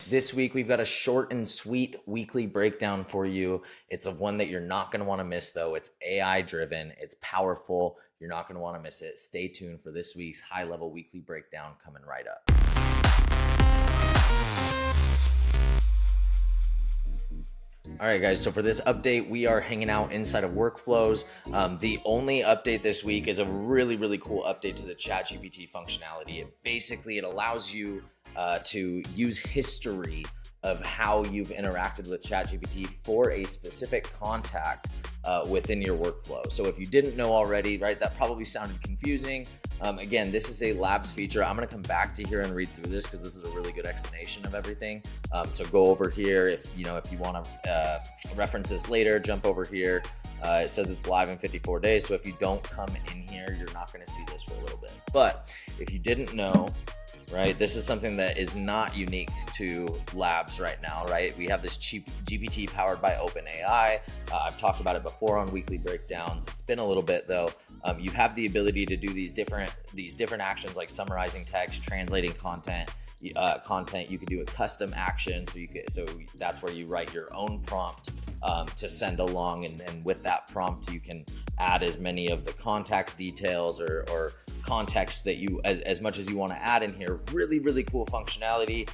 This week, we've got a short and sweet weekly breakdown for you. It's a one that you're not going to want to miss, though. It's AI driven. It's powerful. You're not going to want to miss it. Stay tuned for this week's high-level weekly breakdown coming right up. All right, guys, so for this update, we are hanging out inside of workflows. The only update this week is a really cool update to the ChatGPT functionality. It allows you to use history of how you've interacted with ChatGPT for a specific contact within your workflow. So if you didn't know already, right, that probably sounded confusing. Again, this is a labs feature. I'm going to come back to here and read through this because this is a really good explanation of everything. So go over here if you want to reference this later. Jump over here. It says it's live in 54 days. So if you don't come in here, you're not going to see this for a little bit. But if you didn't know, right, this is something that is not unique to labs right now, right? We have this GPT powered by OpenAI. I've talked about it before on weekly breakdowns. It's been a little bit though. You have the ability to do these different actions like summarizing text, translating content. You can do a custom action, so that's where you write your own prompt to send along, and with that prompt you can add as many of the contact details or context that you as much as you want to add in here. Really cool functionality.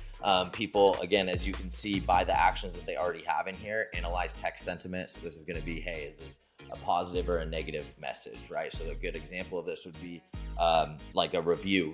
People, again, as you can see by the actions that they already have in here, analyze text sentiment. So this is going to be, hey, is this a positive or a negative message, right? So a good example of this would be like a review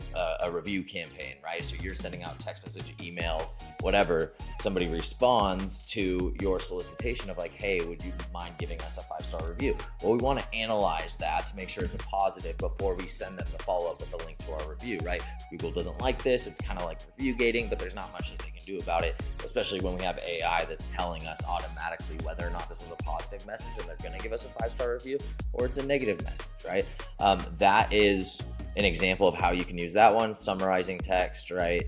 campaign, right? So you're sending out text message, emails, whatever. Somebody responds to your solicitation of like, hey, would you mind giving us a 5-star review? Well, we want to analyze that to make sure it's a positive before we send them the follow-up with a link to our review, right? Google doesn't like this. It's kind of like review gating, but there's not much that they can do about it, especially when we have AI that's telling us automatically whether or not this was a positive message and they're going to give us a 5-star review or it's a negative message, right? That is an example of how you can use that one. Summarizing text, right?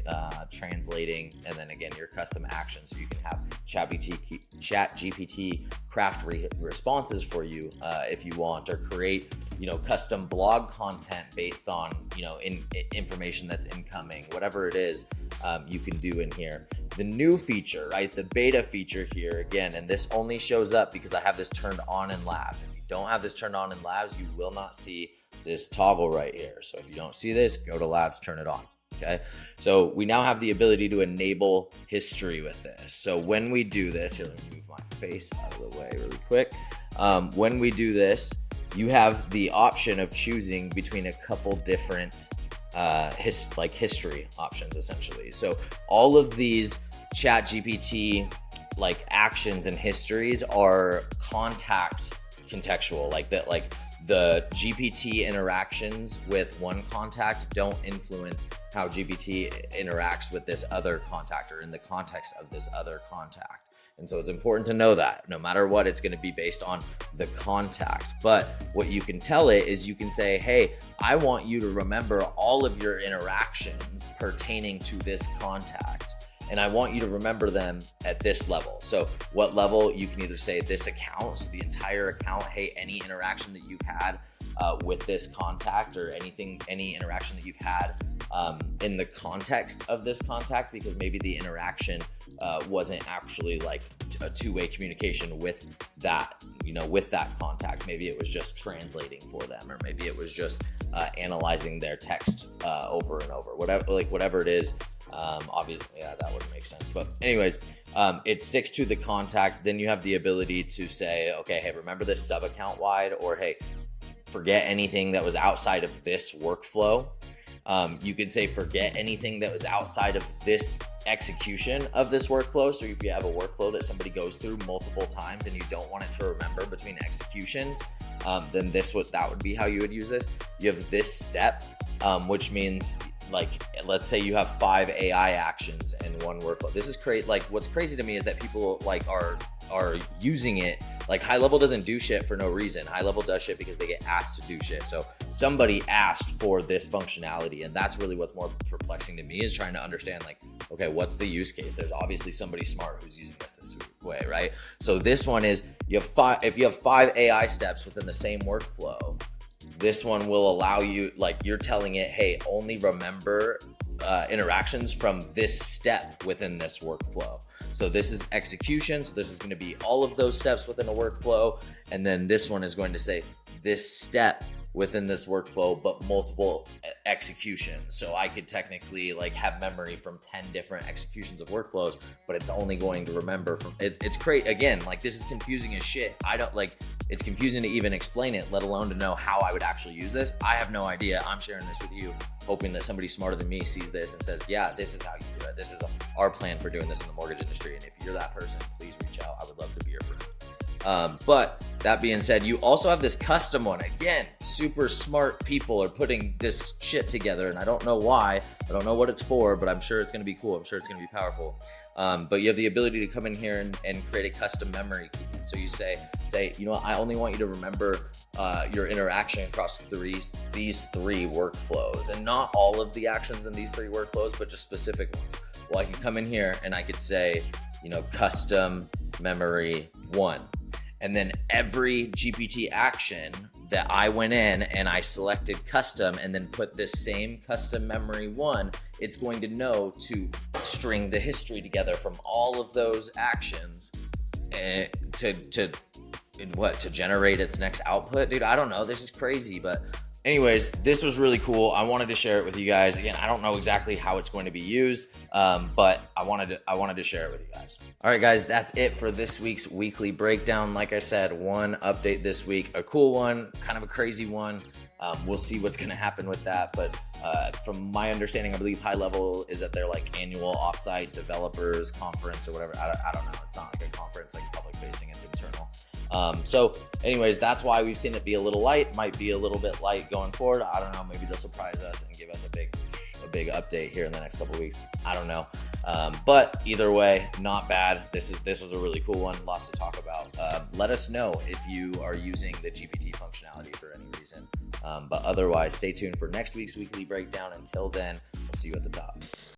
Translating, and then again, your custom actions. So you can have ChatGPT craft responses for you if you want, or create, custom blog content based on, information that's incoming, whatever it is, you can do in here. The new feature, right? The beta feature here again, and this only shows up because I have this turned on in labs. If you don't have this turned on in labs, you will not see this toggle right here. So if you don't see this, go to labs, turn it on. Okay. So we now have the ability to enable history with this. So when we do this, here, let me move my face out of the way really quick. When we do this, you have the option of choosing between a couple different history options essentially. So all of these ChatGPT actions and histories are contact contextual, like that, like the GPT interactions with one contact don't influence how GPT interacts with this other contact or in the context of this other contact. And so it's important to know that no matter what, it's going to be based on the contact. But what you can tell it is you can say, hey, I want you to remember all of your interactions pertaining to this contact. And I want you to remember them at this level. So what level? You can either say this account, so the entire account, hey, any interaction that you've had with this contact, or any interaction that you've had in the context of this contact, because maybe the interaction wasn't actually like a two-way communication with that, with that contact. Maybe it was just translating for them, or maybe it was just analyzing their text over and over, whatever it is. Obviously, yeah, that wouldn't make sense. But anyways, it sticks to the contact. Then you have the ability to say, okay, hey, remember this sub account wide, or hey, forget anything that was outside of this workflow. You could say forget anything that was outside of this execution of this workflow. So if you have a workflow that somebody goes through multiple times and you don't want it to remember between executions, then that would be how you would use this. You have this step, which means, like, let's say you have 5 AI actions in one workflow. This is great. Like, what's crazy to me is that people are using it. Like, HighLevel doesn't do shit for no reason. HighLevel does shit because they get asked to do shit. So somebody asked for this functionality, and that's really what's more perplexing to me, is trying to understand, like, okay, what's the use case? There's obviously somebody smart who's using this way, right? So this one is, if you have 5 AI steps within the same workflow, this one will allow you, like, you're telling it, hey, only remember interactions from this step within this workflow. So this is execution. So this is going to be all of those steps within a workflow. And then this one is going to say this step within this workflow, but multiple executions. So I could technically like have memory from 10 different executions of workflows, but it's only going to remember from it's great. Again, like this is confusing as shit. I don't like, it's confusing to even explain it, let alone to know how I would actually use this. I have no idea. I'm sharing this with you, hoping that somebody smarter than me sees this and says, yeah, this is how you do it. This is our plan for doing this in the mortgage industry. And if you're that person, please reach out. I would love to be your friend. But that being said, you also have this custom one. Again, super smart people are putting this shit together, and I don't know why. I don't know what it's for, but I'm sure it's going to be cool. I'm sure it's going to be powerful. But you have the ability to come in here and create a custom memory key. So you say, you know what, I only want you to remember your interaction across these three workflows, and not all of the actions in these three workflows, but just specific ones. Well, I can come in here and I could say, you know, custom memory 1. And then every GPT action that I went in and I selected custom and then put this same custom memory 1, it's going to know to string the history together from all of those actions to generate its next output. Dude, I don't know. This is crazy, but anyways, this was really cool. I wanted to share it with you guys. Again, I don't know exactly how it's going to be used, but I wanted to share it with you guys. All right, guys, that's it for this week's weekly breakdown. Like I said, one update this week, a cool one, kind of a crazy one. We'll see what's going to happen with that. But from my understanding, I believe HighLevel is at their like annual offsite developers conference or whatever. I don't know. It's not like a conference like public facing. It's internal. So anyways, that's why we've seen it be a little light, might be a little bit light going forward. I don't know. Maybe they'll surprise us and give us a big update here in the next couple of weeks. I don't know. But either way, not bad. This was a really cool one. Lots to talk about. Let us know if you are using the GPT functionality for any reason. But otherwise, stay tuned for next week's weekly breakdown. Until then, we'll see you at the top.